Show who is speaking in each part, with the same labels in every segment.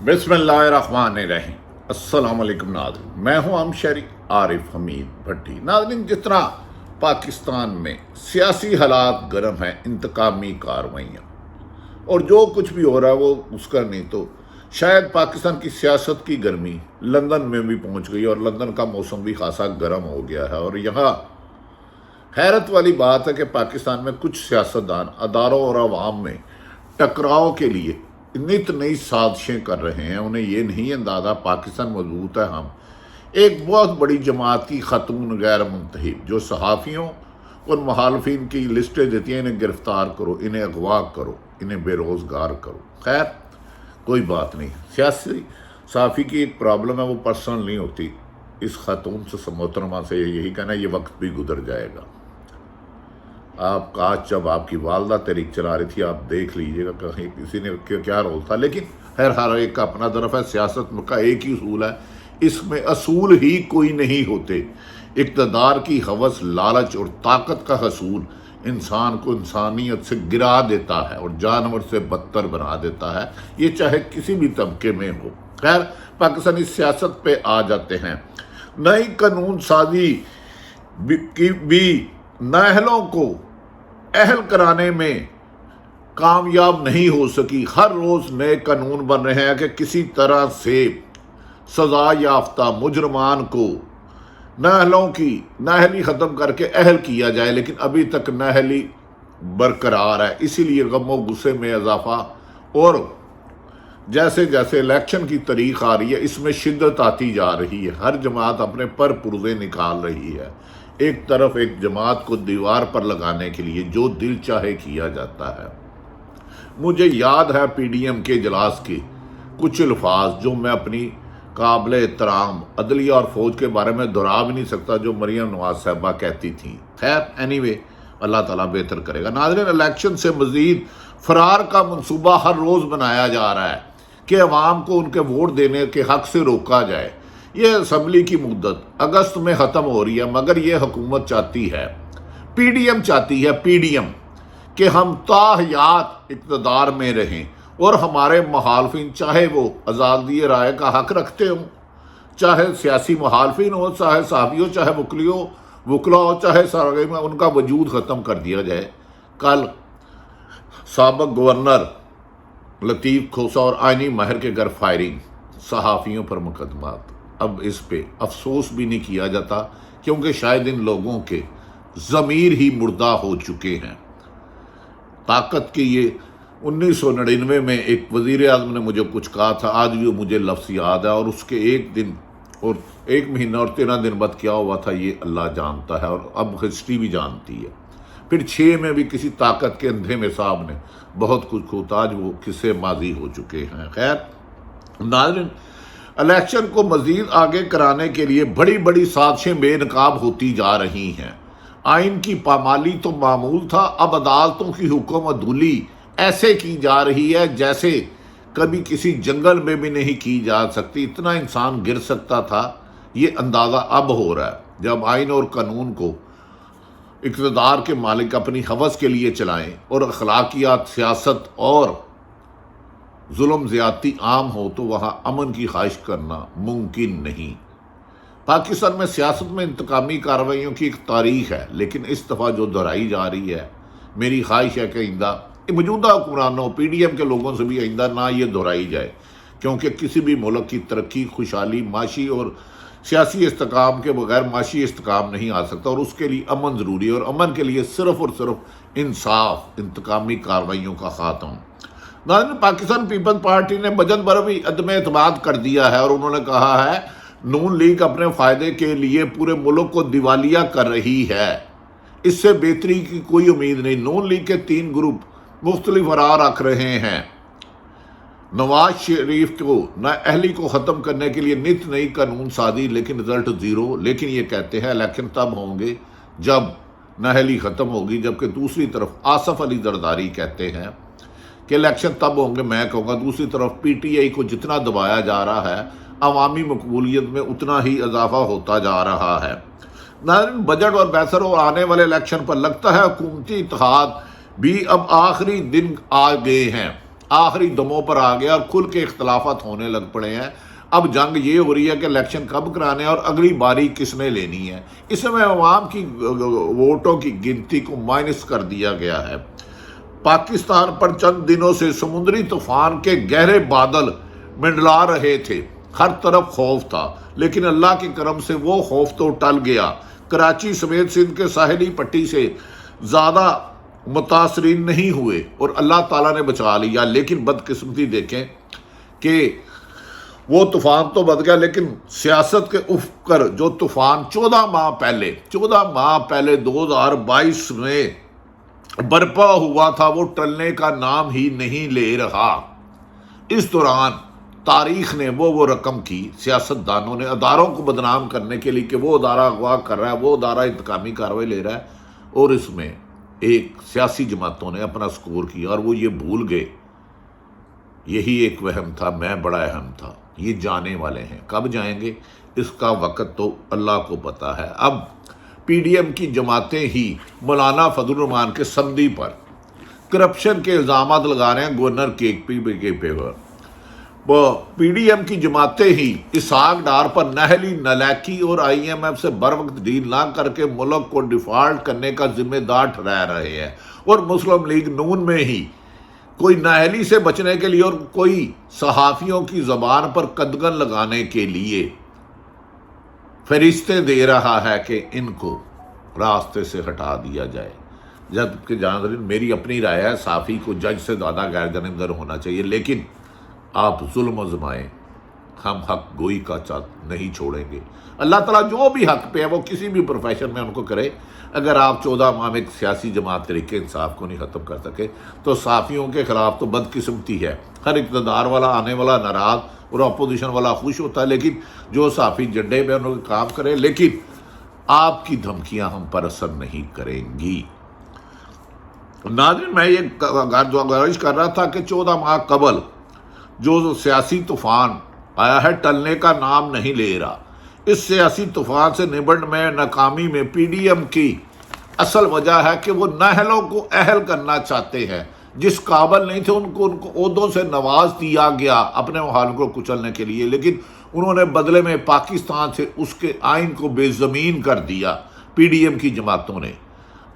Speaker 1: بسم اللہ الرحمن الرحیم۔ السلام علیکم ناظرین، میں ہوں امشری عارف حمید بھٹی۔ ناظرین، جتنا پاکستان میں سیاسی حالات گرم ہیں، انتقامی کارروائیاں اور جو کچھ بھی ہو رہا ہے وہ اس کا نہیں تو شاید پاکستان کی سیاست کی گرمی لندن میں بھی پہنچ گئی اور لندن کا موسم بھی خاصا گرم ہو گیا ہے۔ اور یہاں حیرت والی بات ہے کہ پاکستان میں کچھ سیاستدان اداروں اور عوام میں ٹکراؤ کے لیے نت نئی سازشیں کر رہے ہیں۔ انہیں یہ نہیں اندازہ پاکستان مضبوط ہے، ہم ایک بہت بڑی جماعت کی خاتون غیر منتخب جو صحافیوں اور مخالفین کی لسٹیں دیتی ہیں، انہیں گرفتار کرو، انہیں اغوا کرو، انہیں بے روزگار کرو۔ خیر کوئی بات نہیں، سیاسی صحافی کی ایک پرابلم ہے، وہ پرسنل نہیں ہوتی۔ اس خاتون سے محترمہ سے یہی کہنا ہے، یہ وقت بھی گزر جائے گا۔ آپ کا آج جب آپ کی والدہ تحریک چلا رہی تھی، آپ دیکھ لیجئے گا کہیں کسی نے کیا رول تھا، لیکن ہر ایک کا اپنا طرف ہے۔ سیاست کا ایک ہی اصول ہے، اس میں اصول ہی کوئی نہیں ہوتے۔ اقتدار کی ہوس، لالچ اور طاقت کا حصول انسان کو انسانیت سے گرا دیتا ہے اور جانور سے بدتر بنا دیتا ہے، یہ چاہے کسی بھی طبقے میں ہو۔ خیر پاکستانی سیاست پہ آ جاتے ہیں۔ نئی قانون سازی کی بھی نااہلوں کو اہل کرانے میں کامیاب نہیں ہو سکی۔ ہر روز نئے قانون بن رہے ہیں کہ کسی طرح سے سزا یافتہ مجرمان کو نااہلوں کی نااہلی ختم کر کے اہل کیا جائے، لیکن ابھی تک نااہلی برقرار ہے۔ اسی لیے غم و غصے میں اضافہ، اور جیسے جیسے الیکشن کی تاریخ آ رہی ہے اس میں شدت آتی جا رہی ہے۔ ہر جماعت اپنے پر پرزے نکال رہی ہے۔ ایک طرف ایک جماعت کو دیوار پر لگانے کے لیے جو دل چاہے کیا جاتا ہے۔ مجھے یاد ہے پی ڈی ایم کے اجلاس کے کچھ الفاظ جو میں اپنی قابل احترام عدلیہ اور فوج کے بارے میں دہرا بھی نہیں سکتا، جو مریم نواز صاحبہ کہتی تھیں۔ خیر اینی وے، اللہ تعالیٰ بہتر کرے گا۔ ناظرین، الیکشن سے مزید فرار کا منصوبہ ہر روز بنایا جا رہا ہے کہ عوام کو ان کے ووٹ دینے کے حق سے روکا جائے۔ یہ اسمبلی کی مدت اگست میں ختم ہو رہی ہے، مگر یہ حکومت چاہتی ہے، پی ڈی ایم چاہتی ہے، پی ڈی ایم کہ ہم تاحیات اقتدار میں رہیں اور ہمارے مخالفین، چاہے وہ آزادی رائے کا حق رکھتے ہوں، چاہے سیاسی مخالفین ہو، چاہے صحافی ہو، چاہے وکلا ہو، چاہے سارے میں ان کا وجود ختم کر دیا جائے۔ کل سابق گورنر لطیف کھوسہ اور آئینی ماہر کے گھر فائرنگ، صحافیوں پر مقدمات۔ اب اس پہ افسوس بھی نہیں کیا جاتا کیونکہ شاید ان لوگوں کے ضمیر ہی مردہ ہو چکے ہیں۔ طاقت کی یہ 1999 میں ایک وزیر اعظم نے مجھے کچھ کہا تھا، آج بھی مجھے لفظ یاد ہے، اور اس کے ایک دن اور 1 مہینہ اور 13 دن بعد کیا ہوا تھا یہ اللہ جانتا ہے، اور اب ہسٹری بھی جانتی ہے۔ پھر 6 میں بھی کسی طاقت کے اندھے میں صاحب نے بہت کچھ کھوتا، آج وہ قصے ماضی ہو چکے ہیں۔ خیر ناظرین، الیکشن کو مزید آگے کرانے کے لیے بڑی بڑی سازشیں بے نقاب ہوتی جا رہی ہیں۔ آئین کی پامالی تو معمول تھا، اب عدالتوں کی حکم عدولی ایسے کی جا رہی ہے جیسے کبھی کسی جنگل میں بھی نہیں کی جا سکتی۔ اتنا انسان گر سکتا تھا، یہ اندازہ اب ہو رہا ہے جب آئین اور قانون کو اقتدار کے مالک اپنی ہوس کے لیے چلائیں اور اخلاقیات، سیاست اور ظلم زیادتی عام ہو تو وہاں امن کی خواہش کرنا ممکن نہیں۔ پاکستان میں سیاست میں انتقامی کارروائیوں کی ایک تاریخ ہے، لیکن اس دفعہ جو دہرائی جا رہی ہے، میری خواہش ہے کہ آئندہ موجودہ حکمرانوں، پی ڈی ایم کے لوگوں سے بھی آئندہ نہ یہ دہرائی جائے، کیونکہ کسی بھی ملک کی ترقی، خوشحالی، معاشی اور سیاسی استحکام کے بغیر معاشی استحکام نہیں آ سکتا، اور اس کے لیے امن ضروری ہے، اور امن کے لیے صرف اور صرف انصاف، انتقامی کارروائیوں کا خاتمہ۔ ناظرین، پاکستان پیپلز پارٹی نے بجٹ پر بھی عدم اعتماد کر دیا ہے، اور انہوں نے کہا ہے نون لیگ اپنے فائدے کے لیے پورے ملک کو دیوالیہ کر رہی ہے، اس سے بہتری کی کوئی امید نہیں۔ نون لیگ کے 3 گروپ مختلف آراء رکھ رہے ہیں۔ نواز شریف کو نااہلی کو ختم کرنے کے لیے نت نئی قانون سازی، لیکن رزلٹ 0۔ لیکن یہ کہتے ہیں الیکشن تب ہوں گے جب نااہلی ختم ہوگی، جبکہ دوسری طرف آصف علی زرداری کہتے ہیں کہ الیکشن تب ہوں گے۔ میں کہوں گا دوسری طرف پی ٹی آئی کو جتنا دبایا جا رہا ہے، عوامی مقبولیت میں اتنا ہی اضافہ ہوتا جا رہا ہے۔ ناظرین، بجٹ اور بحث اور آنے والے الیکشن پر لگتا ہے حکومتی اتحاد بھی اب آخری دن آ گئے ہیں۔ آخری دموں پر آ گیا اور کھل کے اختلافات ہونے لگ پڑے ہیں۔ اب جنگ یہ ہو رہی ہے کہ الیکشن کب کرانے ہیں اور اگلی باری کس نے لینی ہے۔ اس میں عوام کی ووٹوں کی گنتی کو مائنس کر دیا گیا ہے۔ پاکستان پر چند دنوں سے سمندری طوفان کے گہرے بادل منڈلا رہے تھے، ہر طرف خوف تھا، لیکن اللہ کی کرم سے وہ خوف تو ٹل گیا۔ کراچی سمیت سندھ کے ساحلی پٹی سے زیادہ متاثرین نہیں ہوئے اور اللہ تعالیٰ نے بچا لیا۔ لیکن بدقسمتی دیکھیں کہ وہ طوفان تو بچ گیا، لیکن سیاست کے افق پر جو طوفان 14 ماہ پہلے 2022 میں برپا ہوا تھا، وہ ٹلنے کا نام ہی نہیں لے رہا۔ اس دوران تاریخ نے وہ رقم کی، سیاستدانوں نے اداروں کو بدنام کرنے کے لیے کہ وہ ادارہ اغوا کر رہا ہے، وہ ادارہ انتقامی کارروائی لے رہا ہے، اور اس میں ایک سیاسی جماعتوں نے اپنا سکور کیا اور وہ یہ بھول گئے، یہی ایک وہم تھا، میں بڑا اہم تھا، یہ جانے والے ہیں، کب جائیں گے اس کا وقت تو اللہ کو پتا ہے۔ اب پی ڈی ایم کی جماعتیں ہی مولانا فضل الرحمان کے سمدھی پر کرپشن کے الزامات لگا رہے ہیں، گورنر کے پیپر وہ پی ڈی ایم کی جماعتیں ہی اسحاق ڈار پر نہلی نالاکی اور آئی ایم ایف سے بر وقت ڈیل نہ کر کے ملک کو ڈیفالٹ کرنے کا ذمہ دار ٹھہرا رہے ہیں، اور مسلم لیگ نون میں ہی کوئی نااہلی سے بچنے کے لیے اور کوئی صحافیوں کی زبان پر قدغن لگانے کے لیے فرشتے دے رہا ہے کہ ان کو راستے سے ہٹا دیا جائے۔ جبکہ جانب میری اپنی رائے ہے، صحافی کو جج سے زیادہ غیر جانبدار ہونا چاہیے، لیکن آپ ظلم آزمائیں، ہم حق گوئی کا چاہت نہیں چھوڑیں گے۔ اللہ تعالیٰ جو بھی حق پہ ہے وہ کسی بھی پروفیشن میں ان کو کرے۔ اگر آپ 14 ماہ میں ایک سیاسی جماعت طریقے انصاف کو نہیں ختم کر سکے تو صحافیوں کے خلاف تو بدقسمتی ہے۔ ہر اقتدار والا آنے والا ناراض اور اپوزیشن والا خوش ہوتا ہے، لیکن جو صحافی جھنڈے پہ انہوں نے کام کرے، لیکن آپ کی دھمکیاں ہم پر اثر نہیں کریں گی۔ ناظرین، میں یہ گزارش کر رہا تھا کہ 14 ماہ قبل جو سیاسی طوفان آیا ہے ٹلنے کا نام نہیں لے رہا۔ اس سیاسی طوفان سے نبڑنے میں ناکامی میں پی ڈی ایم کی اصل وجہ ہے کہ وہ نااہلوں کو اہل کرنا چاہتے ہیں، جس قابل نہیں تھے ان کو عہدوں سے نواز دیا گیا اپنے مخالفوں کو کچلنے کے لیے، لیکن انہوں نے بدلے میں پاکستان سے اس کے آئین کو بے زمین کر دیا۔ پی ڈی ایم کی جماعتوں نے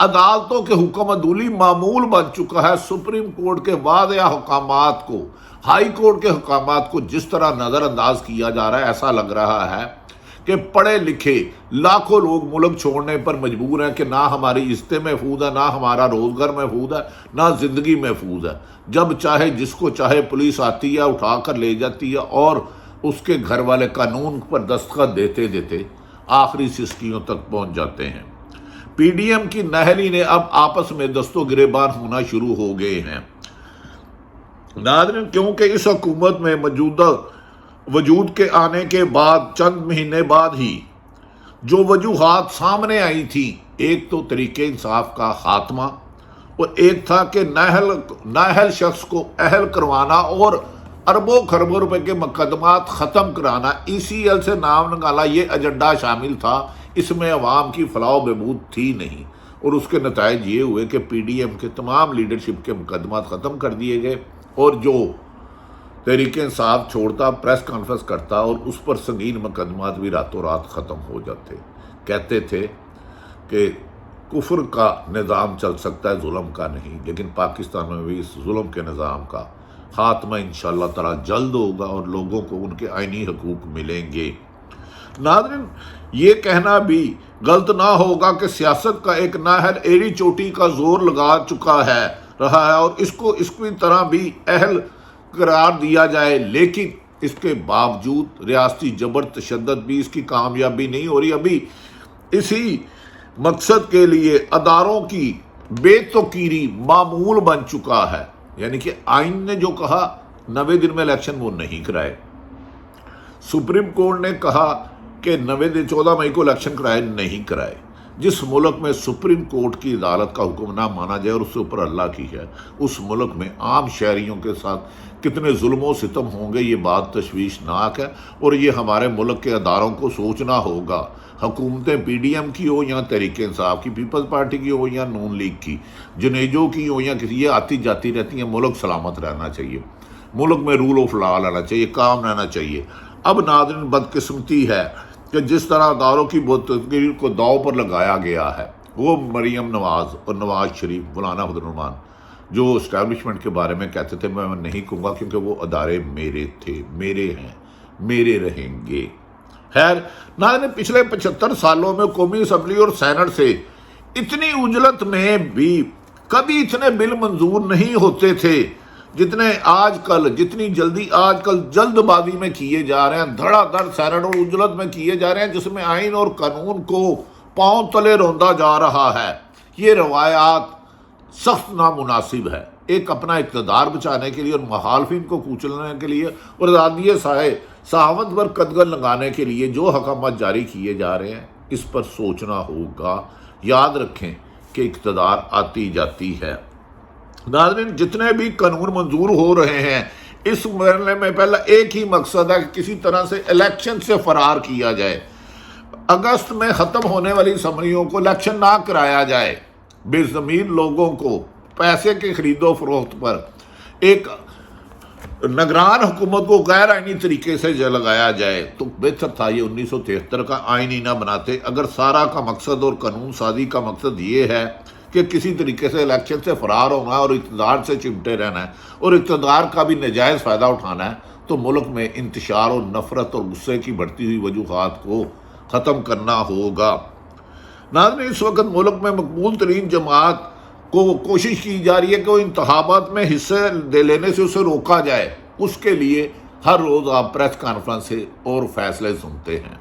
Speaker 1: عدالتوں کے حکم عدولی معمول بن چکا ہے۔ سپریم کورٹ کے واضح حکامات کو، ہائی کورٹ کے حکامات کو جس طرح نظر انداز کیا جا رہا ہے، ایسا لگ رہا ہے کہ پڑھے لکھے لاکھوں لوگ ملک چھوڑنے پر مجبور ہیں کہ نہ ہماری عزتیں محفوظ ہیں، نہ ہمارا روزگار محفوظ ہے، نہ زندگی محفوظ ہے۔ جب چاہے جس کو چاہے پولیس آتی ہے، اٹھا کر لے جاتی ہے، اور اس کے گھر والے قانون پر دستخط دیتے دیتے آخری سسکیوں تک پہنچ جاتے ہیں۔ پی ڈی ایم کی نااہلی نے اب آپس میں دست و گریبان ہونا شروع ہو گئے ہیں۔ ناظرین، کیونکہ اس حکومت میں وجود کے آنے کے بعد چند مہینے بعد ہی جو وجوہات سامنے آئی تھی، ایک تو طریقے انصاف کا خاتمہ، اور ایک تھا کہ نااہل شخص کو اہل کروانا اور اربوں خربوں روپے کے مقدمات ختم کرانا، ای سی ایل سے نام نکالا، یہ ایجنڈا شامل تھا۔ اس میں عوام کی فلاح و بہبود تھی نہیں، اور اس کے نتائج یہ ہوئے کہ پی ڈی ایم کے تمام لیڈرشپ کے مقدمات ختم کر دیے گئے، اور جو تحریک انصاف چھوڑتا پریس کانفرنس کرتا اور اس پر سنگین مقدمات بھی راتوں رات ختم ہو جاتے۔ کہتے تھے کہ کفر کا نظام چل سکتا ہے، ظلم کا نہیں، لیکن پاکستان میں بھی اس ظلم کے نظام کا خاتمہ انشاءاللہ تعالی جلد ہوگا اور لوگوں کو ان کے آئینی حقوق ملیں گے۔ ناظرین، یہ کہنا بھی غلط نہ ہوگا کہ سیاست کا ایک نااہل ایڑی چوٹی کا زور لگا چکا ہے رہا ہے، اور اس کو اس کی طرح بھی اہل قرار دیا جائے، لیکن اس کے باوجود ریاستی جبر تشدد بھی اس کی کامیابی نہیں ہو رہی۔ ابھی اسی مقصد کے لیے اداروں کی بے توقیری معمول بن چکا ہے، یعنی کہ آئین نے جو کہا 90 دن میں الیکشن وہ نہیں کرائے، سپریم کورٹ نے کہا کہ 14 مئی کو الیکشن کرائے نہیں کرائے، جس ملک میں سپریم کورٹ کی عدالت کا حکم نہ مانا جائے اور اس سے اوپر اللہ کی ہے، اس ملک میں عام شہریوں کے ساتھ کتنے ظلم و ستم ہوں گے، یہ بات تشویشناک ہے، اور یہ ہمارے ملک کے اداروں کو سوچنا ہوگا، حکومتیں پی ڈی ایم کی ہو یا تحریک انصاف کی، پیپلز پارٹی کی ہو یا نون لیگ کی، جنیجو کی ہو یا کسی، یہ آتی جاتی رہتی ہیں، ملک سلامت رہنا چاہیے، ملک میں رول آف لا رہنا چاہیے، کام رہنا چاہیے۔ اب ناظرین بدقسمتی ہے کہ جس طرح اداروں کی تقریر کو داؤ پر لگایا گیا ہے، وہ مریم نواز اور نواز شریف، مولانا عبد الرحمان جو اسٹیبلشمنٹ کے بارے میں کہتے تھے، میں نہیں کہوں گا کیونکہ وہ ادارے میرے تھے، میرے ہیں، میرے رہیں گے۔ خیر ناظرین، پچھلے 75 سالوں میں قومی اسمبلی اور سینٹ سے اتنی عجلت میں بھی کبھی اتنے بل منظور نہیں ہوتے تھے جتنے آج کل، جتنی جلدی آج کل جلد بازی میں کیے جا رہے ہیں، دھڑا دھڑ سینٹ اور عجلت میں کیے جا رہے ہیں، جس میں آئین اور قانون کو پاؤں تلے روندا جا رہا ہے۔ یہ روایات سخت نامناسب ہے، ایک اپنا اقتدار بچانے کے لیے اور مخالفین کو کوچلنے کے لیے اور آزادی صحافت پر قدغن لگانے کے لیے جو حکامات جاری کیے جا رہے ہیں، اس پر سوچنا ہوگا۔ یاد رکھیں کہ اقتدار آتی جاتی ہے۔ ناظرین، جتنے بھی قانون منظور ہو رہے ہیں، اس مرحلے میں پہلا ایک ہی مقصد ہے کہ کسی طرح سے الیکشن سے فرار کیا جائے، اگست میں ختم ہونے والی اسمبلیوں کو الیکشن نہ کرایا جائے، بے ضمیر لوگوں کو پیسے کے خرید و فروخت پر ایک نگران حکومت کو غیر آئینی طریقے سے لگایا جائے، تو بہتر تھا یہ 1973 کا آئین ہی نہ بناتے۔ اگر سارا کا مقصد اور قانون سازی کا مقصد یہ ہے کہ کسی طریقے سے الیکشن سے فرار ہونا ہے اور اقتدار سے چمٹے رہنا ہے اور اقتدار کا بھی نجائز فائدہ اٹھانا ہے، تو ملک میں انتشار اور نفرت اور غصے کی بڑھتی ہوئی وجوہات کو ختم کرنا ہوگا۔ ناظرین، اس وقت ملک میں مقبول ترین جماعت کو کوشش کی جا رہی ہے کہ وہ انتخابات میں حصے لینے سے اسے روکا جائے۔ اس کے لیے ہر روز آپ پریس کانفرنس سے اور فیصلے سنتے ہیں۔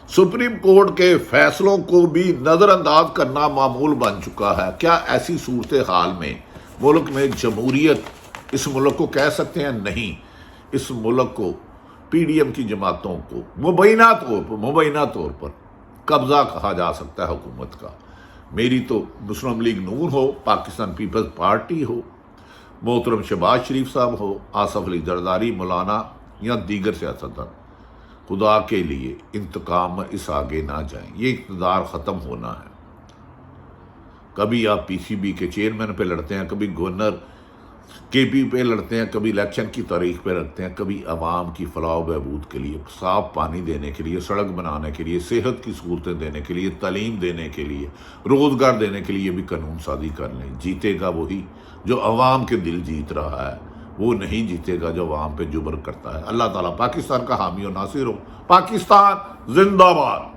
Speaker 1: سپریم کورٹ کے فیصلوں کو بھی نظر انداز کرنا معمول بن چکا ہے۔ کیا ایسی صورتحال میں ملک میں جمہوریت اس ملک کو کہہ سکتے ہیں؟ نہیں، اس ملک کو پی ڈی ایم کی جماعتوں کو مبینہ طور پر قبضہ کہا جا سکتا ہے حکومت کا۔ میری تو مسلم لیگ نون ہو، پاکستان پیپلز پارٹی ہو، محترم شہباز شریف صاحب ہو، آصف علی زرداری، مولانا یا دیگر سیاستدان، خدا کے لیے انتقام میں اس آگے نہ جائیں۔ یہ اقتدار ختم ہونا ہے۔ کبھی آپ پی سی بی کے چیئرمین پہ لڑتے ہیں، کبھی گورنر کے پی پہ لڑتے ہیں، کبھی الیکشن کی تاریخ پہ لڑتے ہیں، کبھی عوام کی فلاح و بہبود کے لیے، صاف پانی دینے کے لیے، سڑک بنانے کے لیے، صحت کی سہولتیں دینے کے لیے، تعلیم دینے کے لیے، روزگار دینے کے لیے بھی قانون سازی کر لیں۔ جیتے گا وہی جو عوام کے دل جیت رہا ہے، وہ نہیں جیتے گا جو عوام پہ جبر کرتا ہے۔ اللہ تعالیٰ پاکستان کا حامی و ناصر ہو۔ پاکستان زندہ باد۔